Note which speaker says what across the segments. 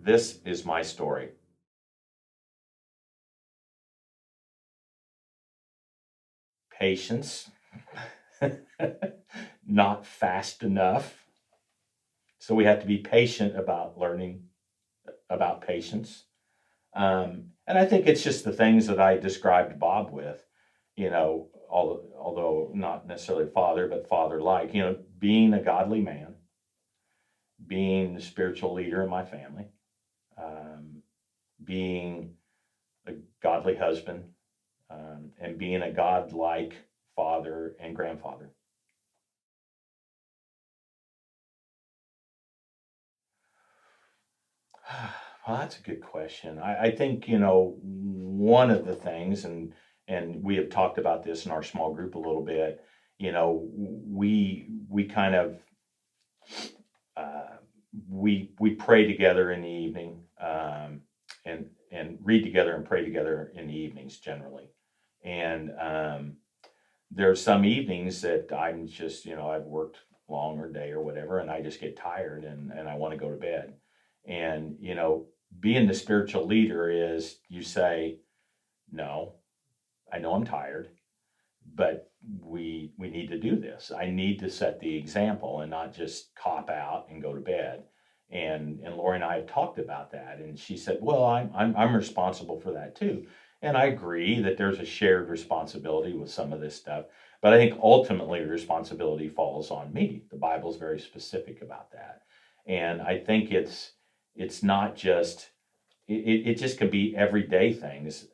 Speaker 1: This is my story. Patience, not fast enough. So we have to be patient about learning about patience. And I think it's just the things that I described Bob with, although not necessarily father, but father-like, being a godly man, being the spiritual leader in my family, being a godly husband, and being a God-like father and grandfather. Well, that's a good question. I think, one of the things, and we have talked about this in our small group a little bit, we kind of we pray together in the evening, and read together and pray together in the evenings generally. And there are some evenings that I'm just, I've worked a longer day or whatever, and I just get tired and I want to go to bed. And, being the spiritual leader is you say, no, I know I'm tired, but we need to do this. I need to set the example and not just cop out and go to bed. And Lori and I have talked about that, and she said, "Well, I'm responsible for that too." And I agree that there's a shared responsibility with some of this stuff, but I think ultimately the responsibility falls on me. The Bible's very specific about that, and I think it's not just it just can be everyday things.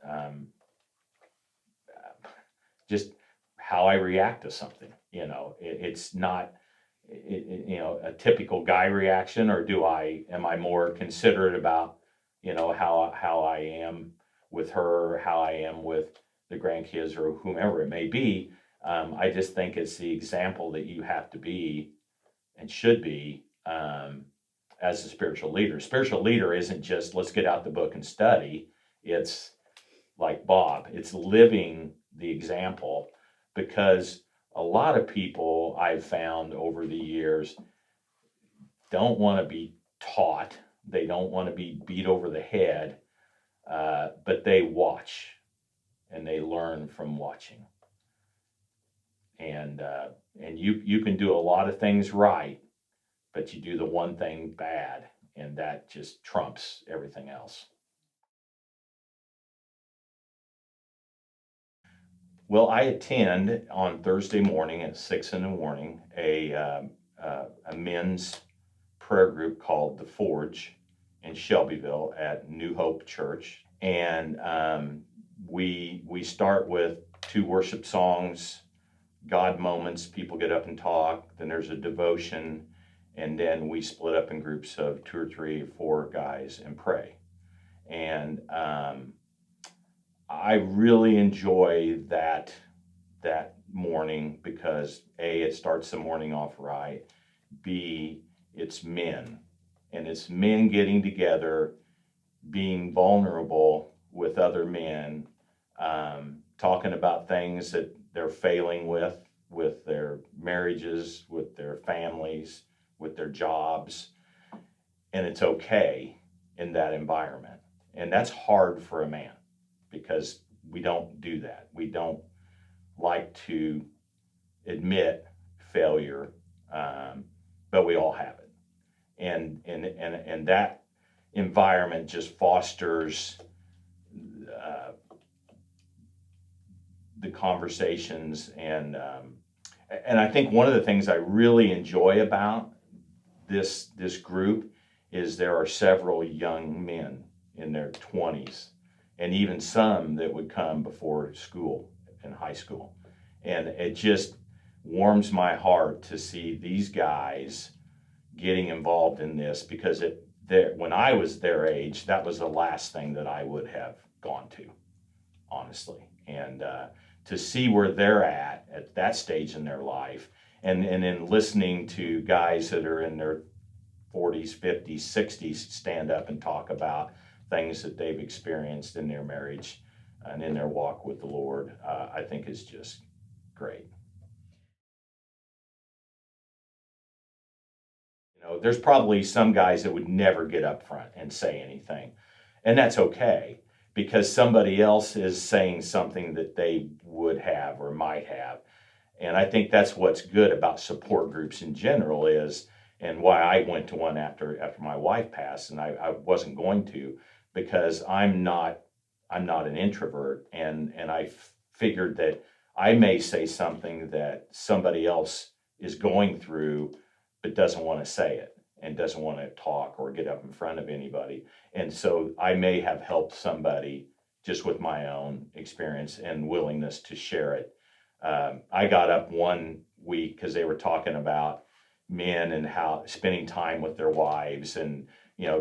Speaker 1: Just how I react to something. It's not a typical guy reaction, or am I more considerate about how I am with her, how I am with the grandkids or whomever it may be. I just think it's the example that you have to be and should be, as a spiritual leader. Spiritual leader isn't just let's get out the book and study. It's like Bob, it's living the example, because a lot of people I've found over the years don't want to be taught. They don't want to be beat over the head, but they watch and they learn from watching. And you can do a lot of things right, but you do the one thing bad, and that just trumps everything else. Well, I attend on Thursday morning at 6 in the morning a men's prayer group called The Forge in Shelbyville at New Hope Church, and we start with 2 worship songs, God moments. People get up and talk. Then there's a devotion, and then we split up in groups of 2 or 3 or 4 guys and pray. And I really enjoy that morning because A, it starts the morning off right. B, it's men, and it's men getting together, being vulnerable with other men, talking about things that they're failing with their marriages, with their families, with their jobs, and it's okay in that environment. And that's hard for a man, because we don't do that. We don't like to admit failure, but we all have it. And that environment just fosters the conversations, and I think one of the things I really enjoy about this group is there are several young men in their 20s, and even some that would come before school in high school. And it just warms my heart to see these guys getting involved in this, because when I was their age, that was the last thing that I would have gone to, honestly. And to see where they're at that stage in their life, and then listening to guys that are in their 40s, 50s, 60s stand up and talk about things that they've experienced in their marriage and in their walk with the Lord, I think is just great. There's probably some guys that would never get up front and say anything. And that's okay because somebody else is saying something that they would have or might have. And I think that's what's good about support groups in general is, and why I went to one after my wife passed, and I wasn't going to, because I'm not an introvert, and I figured that I may say something that somebody else is going through, but doesn't want to say it and doesn't want to talk or get up in front of anybody. And so I may have helped somebody just with my own experience and willingness to share it. I got up one week because they were talking about men and how spending time with their wives and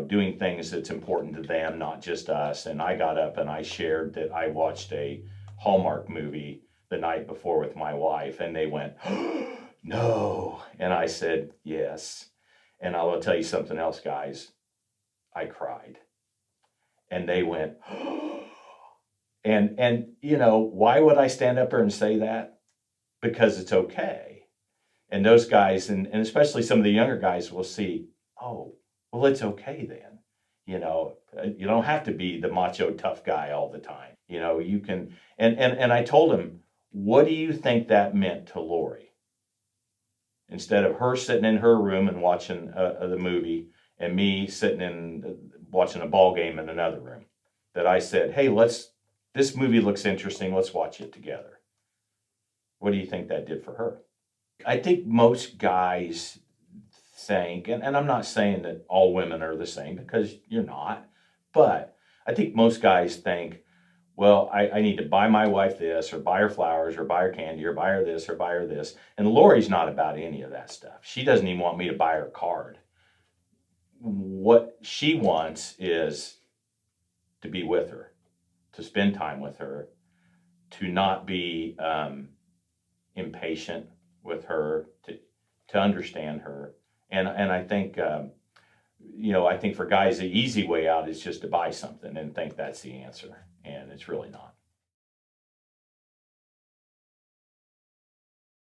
Speaker 1: doing things that's important to them, not just us. And I got up and I shared that I watched a Hallmark movie the night before with my wife, and they went, no. And I said, yes. And I will tell you something else, guys. I cried. And they went, and why would I stand up there and say that? Because it's okay. And those guys, and especially some of the younger guys, will see, oh, well, it's okay then. You don't have to be the macho tough guy all the time. You can, and I told him, what do you think that meant to Lori? Instead of her sitting in her room and watching the movie and me sitting in watching a ball game in another room, that I said, hey, this movie looks interesting. Let's watch it together. What do you think that did for her? I think most guys think, and I'm not saying that all women are the same because you're not, but I think most guys think, well, I need to buy my wife this, or buy her flowers, or buy her candy, or buy her this, or buy her this. And Lori's not about any of that stuff. She doesn't even want me to buy her a card. What she wants is to be with her, to spend time with her, to not be impatient with her, to understand her. And I think, I think for guys, the easy way out is just to buy something and think that's the answer. And it's really not.